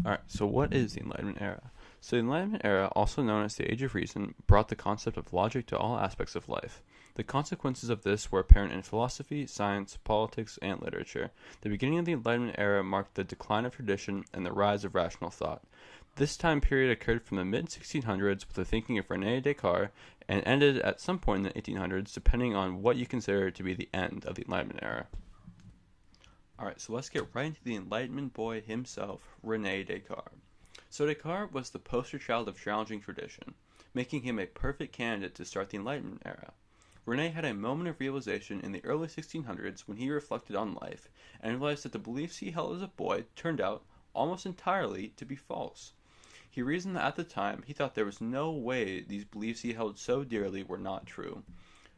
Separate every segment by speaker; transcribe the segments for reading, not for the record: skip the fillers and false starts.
Speaker 1: Alright, so what is the Enlightenment Era? So the Enlightenment Era, also known as the Age of Reason, brought the concept of logic to all aspects of life. The consequences of this were apparent in philosophy, science, politics, and literature. The beginning of the Enlightenment Era marked the decline of tradition and the rise of rational thought. This time period occurred from the mid-1600s with the thinking of René Descartes and ended at some point in the 1800s, depending on what you consider to be the end of the Enlightenment Era. Alright, so let's get right into the Enlightenment boy himself, René Descartes. So Descartes was the poster child of challenging tradition, making him a perfect candidate to start the Enlightenment era. René had a moment of realization in the early 1600s when he reflected on life and realized that the beliefs he held as a boy turned out almost entirely to be false. He reasoned that at the time he thought there was no way these beliefs he held so dearly were not true.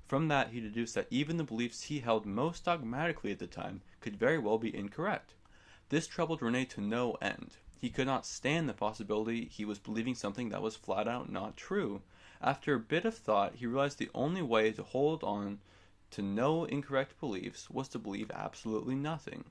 Speaker 1: From that, he deduced that even the beliefs he held most dogmatically at the time could very well be incorrect. This troubled René to no end. He could not stand the possibility he was believing something that was flat out not true. After a bit of thought, he realized the only way to hold on to no incorrect beliefs was to believe absolutely nothing.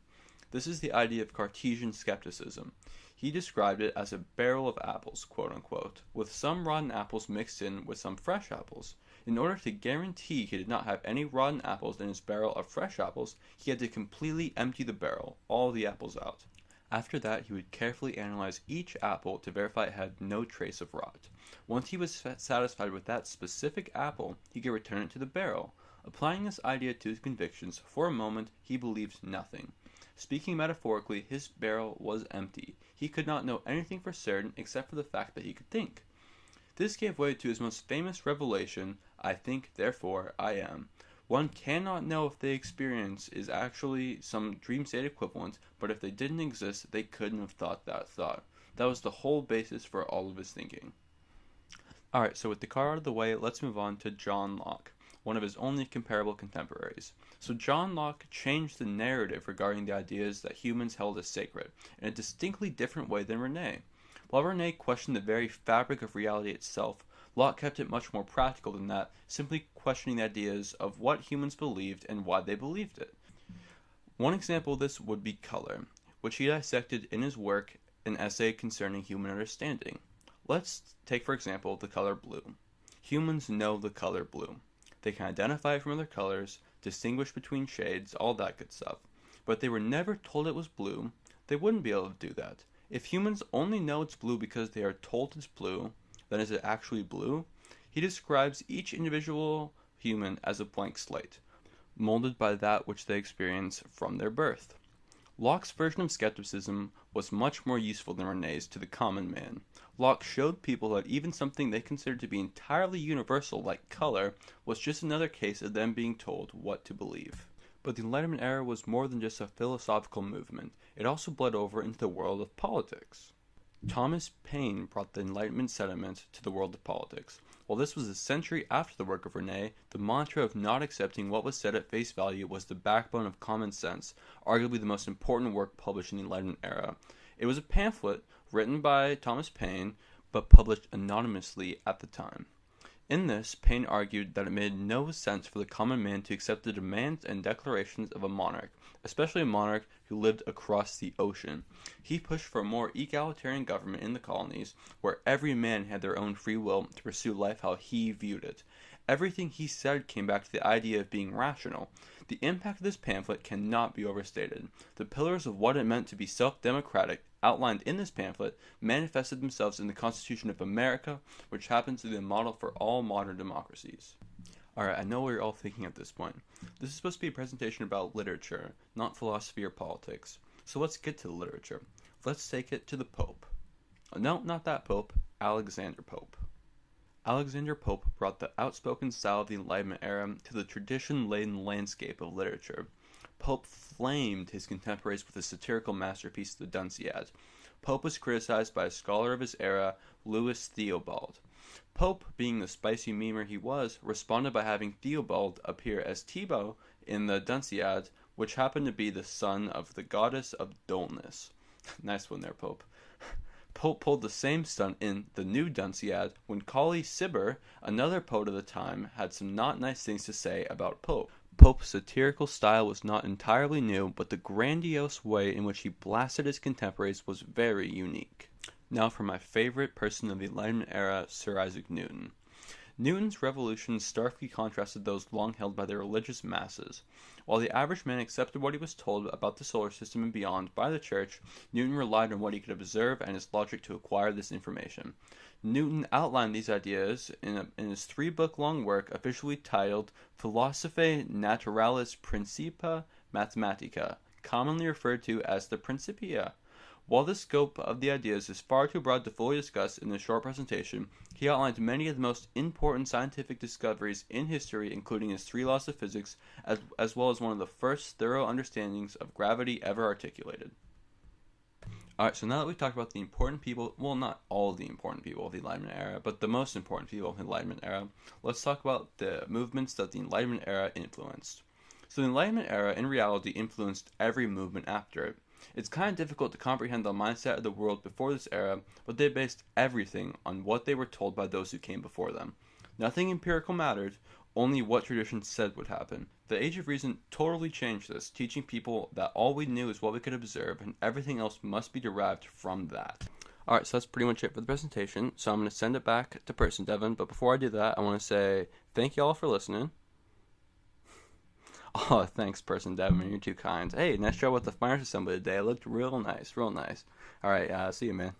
Speaker 1: This is the idea of Cartesian skepticism. He described it as a barrel of apples, quote unquote, with some rotten apples mixed in with some fresh apples. In order to guarantee he did not have any rotten apples in his barrel of fresh apples, he had to completely empty the barrel, all the apples out. After that, he would carefully analyze each apple to verify it had no trace of rot. Once he was satisfied with that specific apple, he could return it to the barrel. Applying this idea to his convictions, for a moment he believed nothing. Speaking metaphorically, his barrel was empty. He could not know anything for certain except for the fact that he could think. This gave way to his most famous revelation, I think, therefore I am. One cannot know if the experience is actually some dream state equivalent, but if they didn't exist, they couldn't have thought that thought. That was the whole basis for all of his thinking. Alright, so with Descartes out of the way, let's move on to John Locke, one of his only comparable contemporaries. So John Locke changed the narrative regarding the ideas that humans held as sacred, in a distinctly different way than René. While René questioned the very fabric of reality itself, Locke kept it much more practical than that, simply questioning the ideas of what humans believed and why they believed it. One example of this would be color, which he dissected in his work, An Essay Concerning Human Understanding. Let's take, for example, the color blue. Humans know the color blue. They can identify it from other colors, distinguish between shades, all that good stuff. But if they were never told it was blue, they wouldn't be able to do that. If humans only know it's blue because they are told it's blue, then is it actually blue? He describes each individual human as a blank slate, molded by that which they experience from their birth. Locke's version of skepticism was much more useful than René's to the common man. Locke showed people that even something they considered to be entirely universal, like color, was just another case of them being told what to believe. But the Enlightenment era was more than just a philosophical movement. It also bled over into the world of politics. Thomas Paine brought the Enlightenment sentiment to the world of politics. While this was a century after the work of René, the mantra of not accepting what was said at face value was the backbone of common sense, arguably the most important work published in the Enlightenment era. It was a pamphlet written by Thomas Paine, but published anonymously at the time. In this, Paine argued that it made no sense for the common man to accept the demands and declarations of a monarch, especially a monarch who lived across the ocean. He pushed for a more egalitarian government in the colonies, where every man had their own free will to pursue life how he viewed it. Everything he said came back to the idea of being rational. The impact of this pamphlet cannot be overstated. The pillars of what it meant to be self-democratic, outlined in this pamphlet, manifested themselves in the Constitution of America, which happens to be the model for all modern democracies. Alright, I know what you're all thinking at this point. This is supposed to be a presentation about literature, not philosophy or politics. So let's get to the literature. Let's take it to the Pope. No, not that Pope, Alexander Pope. Alexander Pope brought the outspoken style of the Enlightenment era to the tradition-laden landscape of literature. Pope flamed his contemporaries with his satirical masterpiece, the Dunciad. Pope was criticized by a scholar of his era, Louis Theobald. Pope, being the spicy memer he was, responded by having Theobald appear as Thibaut in the Dunciad, which happened to be the son of the goddess of dullness. Nice one there, Pope. Pope pulled the same stunt in the new Dunciad when Colley Cibber, another poet of the time, had some not nice things to say about Pope. Pope's satirical style was not entirely new, but the grandiose way in which he blasted his contemporaries was very unique. Now for my favorite person of the Enlightenment era, Sir Isaac Newton. Newton's revolutions starkly contrasted those long held by the religious masses. While the average man accepted what he was told about the solar system and beyond by the church, Newton relied on what he could observe and his logic to acquire this information. Newton outlined these ideas in his 3-book-long work officially titled Philosophiae Naturalis Principia Mathematica, commonly referred to as the Principia. While the scope of the ideas is far too broad to fully discuss in this short presentation, he outlined many of the most important scientific discoveries in history, including his 3 laws of physics, as well as one of the first thorough understandings of gravity ever articulated. Alright, so now that we've talked about the important people, well, not all the important people of the Enlightenment era, but the most important people of the Enlightenment era, let's talk about the movements that the Enlightenment era influenced. So the Enlightenment era, in reality, influenced every movement after it. It's kind of difficult to comprehend the mindset of the world before this era, but they based everything on what they were told by those who came before them. Nothing empirical mattered, only what tradition said would happen. The Age of Reason totally changed this, teaching people that all we knew is what we could observe, and everything else must be derived from that. Alright, so that's pretty much it for the presentation, so I'm going to send it back to Person Devin, but before I do that, I want to say thank you all for listening. Oh, thanks, Person Devin, you're too kind. Hey, nice job with the Fires Assembly today, it looked real nice, real nice. Alright, see you, man.